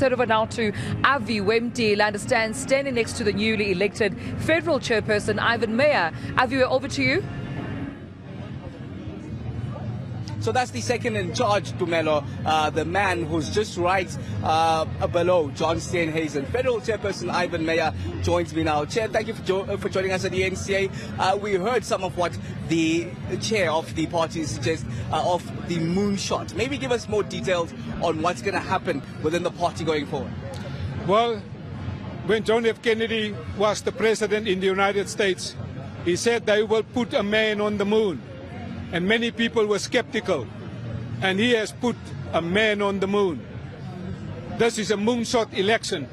Head over now to Aviwe Mtila. I understand standing next to the newly elected Federal Chairperson Ivan Meyer. Aviwe, over to you. So that's the second in charge, Tumelo, the man who's just right below John Steenhuisen. Federal Chairperson Ivan Meyer joins me now. Chair, thank you for joining us at the eNCA. We heard some of what the chair of the party suggests of the moonshot. Maybe give us more details on what's going to happen within the party going forward. Well, when John F. Kennedy was the president in the United States, he said they will put a man on the moon. And many people were skeptical. And he has put a man on the moon. This is a moonshot election,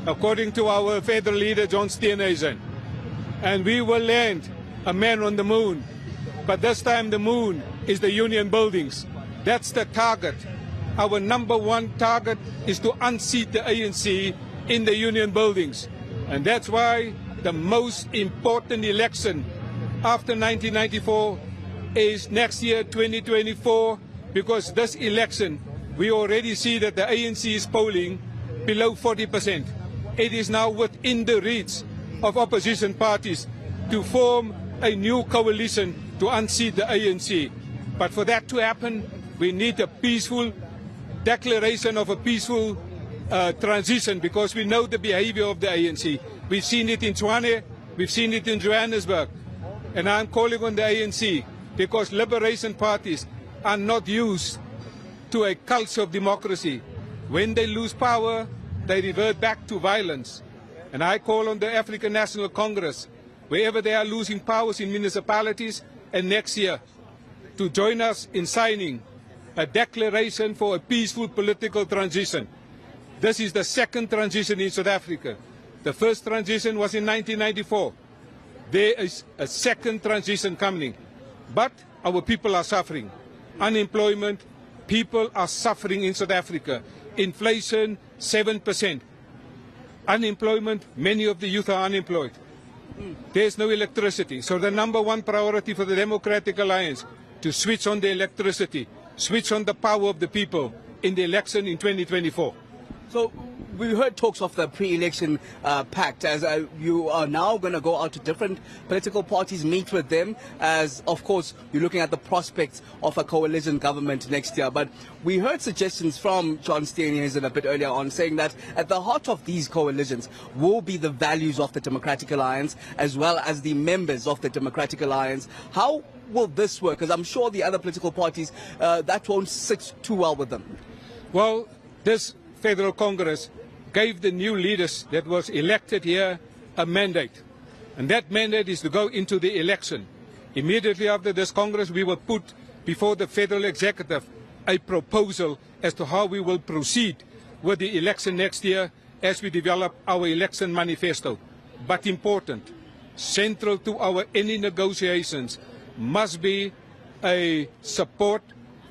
according to our federal leader, John Steenhuisen. And we will land a man on the moon. But this time the moon is the union buildings. That's the target. Our number one target is to unseat the ANC in the union buildings. And that's why the most important election after 1994 is next year, 2024, because this election, we already see that the ANC is polling below 40%. It is now within the reach of opposition parties to form a new coalition to unseat the ANC. But for that to happen, we need a peaceful declaration of a peaceful transition, because we know the behavior of the ANC. We've seen it in Tshwane, we've seen it in Johannesburg, and I'm calling on the ANC, because liberation parties are not used to a culture of democracy. When they lose power, they revert back to violence. And I call on the African National Congress, wherever they are losing powers in municipalities, and next year, to join us in signing a declaration for a peaceful political transition. This is the second transition in South Africa. The first transition was in 1994. There is a second transition coming. But our people are suffering. Unemployment, people are suffering in South Africa. Inflation, 7%. Unemployment, many of the youth are unemployed. There's no electricity. So the number one priority for the Democratic Alliance, to switch on the electricity, switch on the power of the people in the election in 2024. So we heard talks of the pre-election pact, as you are now going to go out to different political parties, meet with them, as of course you're looking at the prospects of a coalition government next year. But we heard suggestions from John Steenhuisen a bit earlier on, saying that at the heart of these coalitions will be the values of the Democratic Alliance as well as the members of the Democratic Alliance. How will this work? Because I'm sure the other political parties, that won't sit too well with them. Well, this Federal Congress gave the new leaders that was elected here a mandate. And that mandate is to go into the election. Immediately after this Congress, we will put before the Federal Executive a proposal as to how we will proceed with the election next year as we develop our election manifesto. But important, central to our any negotiations must be a support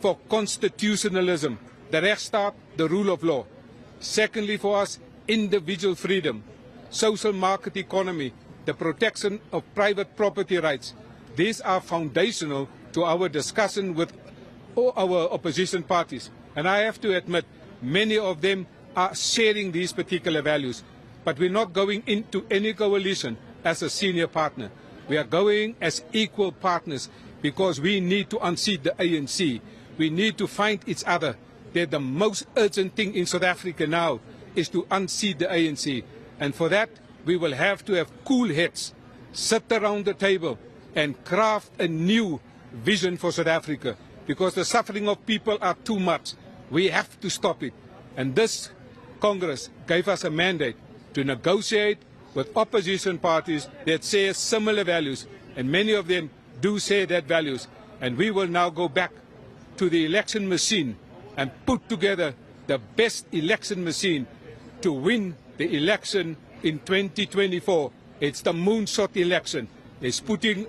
for constitutionalism, the Rechtsstaat, the rule of law. Secondly, for us, individual freedom, social market economy, the protection of private property rights. These are foundational to our discussion with all our opposition parties. And I have to admit, many of them are sharing these particular values. But we're not going into any coalition as a senior partner. We are going as equal partners, because we need to unseat the ANC. We need to find each other. That the most urgent thing in South Africa now is to unseat the ANC. And for that, we will have to have cool heads, sit around the table and craft a new vision for South Africa. Because the suffering of people are too much. We have to stop it. And this Congress gave us a mandate to negotiate with opposition parties that share similar values. And many of them do share that values. And we will now go back to the election machine and put together the best election machine to win the election in 2024. It's the moonshot election. It's putting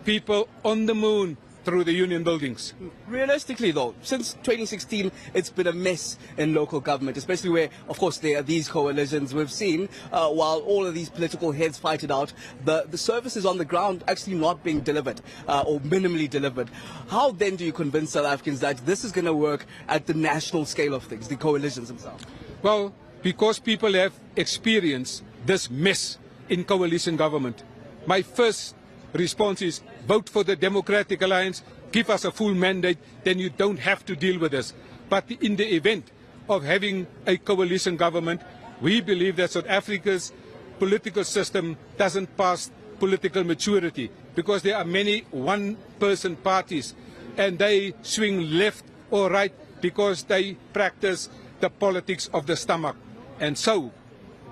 people on the moon through the union buildings. Realistically, though, since 2016, it's been a mess in local government, especially where, of course, there are these coalitions. We've seen, while all of these political heads fight it out, the services on the ground actually not being delivered or minimally delivered. How then do you convince South Africans that this is going to work at the national scale of things, the coalitions themselves? Well, because people have experienced this mess in coalition government, my first response is vote for the Democratic Alliance, give us a full mandate, then you don't have to deal with us. But in the event of having a coalition government, we believe that South Africa's political system doesn't pass political maturity because there are many one-person parties and they swing left or right because they practice the politics of the stomach. And so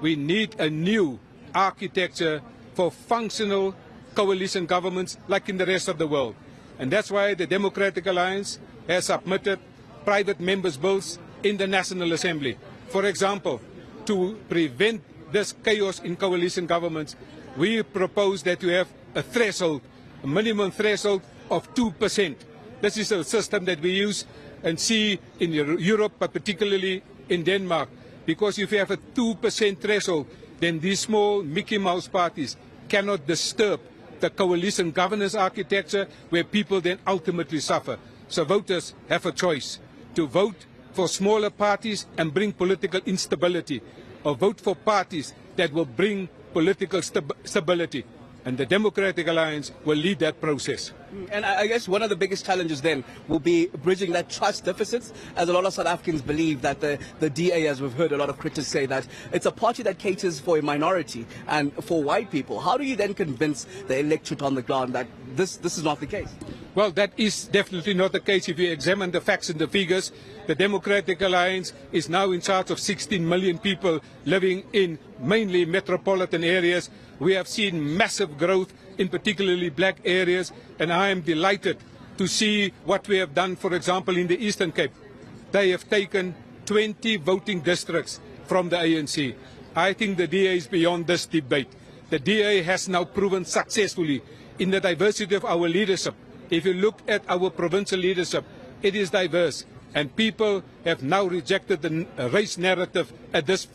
we need a new architecture for functional coalition governments like in the rest of the world. And that's why the Democratic Alliance has submitted private members' bills in the National Assembly. For example, to prevent this chaos in coalition governments, we propose that you have a threshold, a minimum threshold of 2%. This is a system that we use and see in Europe, but particularly in Denmark. Because if you have a 2% threshold, then these small Mickey Mouse parties cannot disturb the coalition governance architecture where people then ultimately suffer. So voters have a choice to vote for smaller parties and bring political instability, or vote for parties that will bring political stability. And the Democratic Alliance will lead that process. And I guess one of the biggest challenges then will be bridging that trust deficit, as a lot of South Africans believe that the DA, as we've heard a lot of critics say, that it's a party that caters for a minority and for white people. How do you then convince the electorate on the ground that this is not the case? Well, that is definitely not the case. If you examine the facts and the figures, the Democratic Alliance is now in charge of 16 million people living in mainly metropolitan areas. We have seen massive growth in particularly black areas, and I am delighted to see what we have done, for example, in the Eastern Cape. They have taken 20 voting districts from the ANC. I think the DA is beyond this debate. The DA has now proven successfully in the diversity of our leadership. If you look at our provincial leadership, it is diverse, and people have now rejected the race narrative at this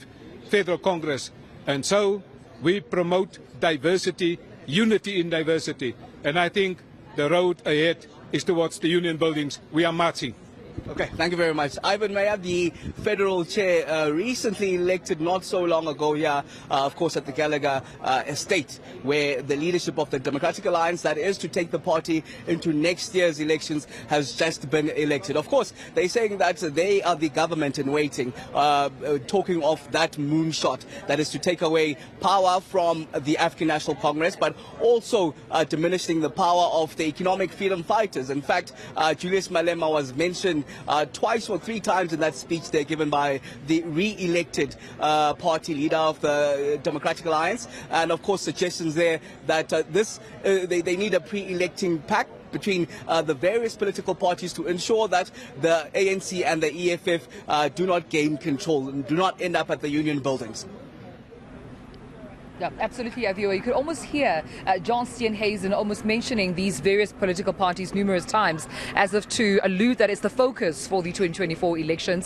Federal Congress. And so we promote diversity, unity in diversity, and I think the road ahead is towards the union buildings. We are marching. Okay, thank you very much. Ivan Meyer, the Federal Chair, recently elected not so long ago here, of course, at the Gallagher estate, where the leadership of the Democratic Alliance, that is to take the party into next year's elections, has just been elected. Of course, they're saying that they are the government in waiting, talking of that moonshot, that is to take away power from the African National Congress, but also diminishing the power of the economic freedom fighters. In fact, Julius Malema was mentioned twice or three times in that speech there given by the re-elected party leader of the Democratic Alliance, and of course suggestions there that they need a pre-electing pact between the various political parties to ensure that the ANC and the EFF do not gain control and do not end up at the union buildings. Yeah, absolutely, Aviwe. You could almost hear John Steenhuisen almost mentioning these various political parties numerous times as if to allude that it's the focus for the 2024 elections.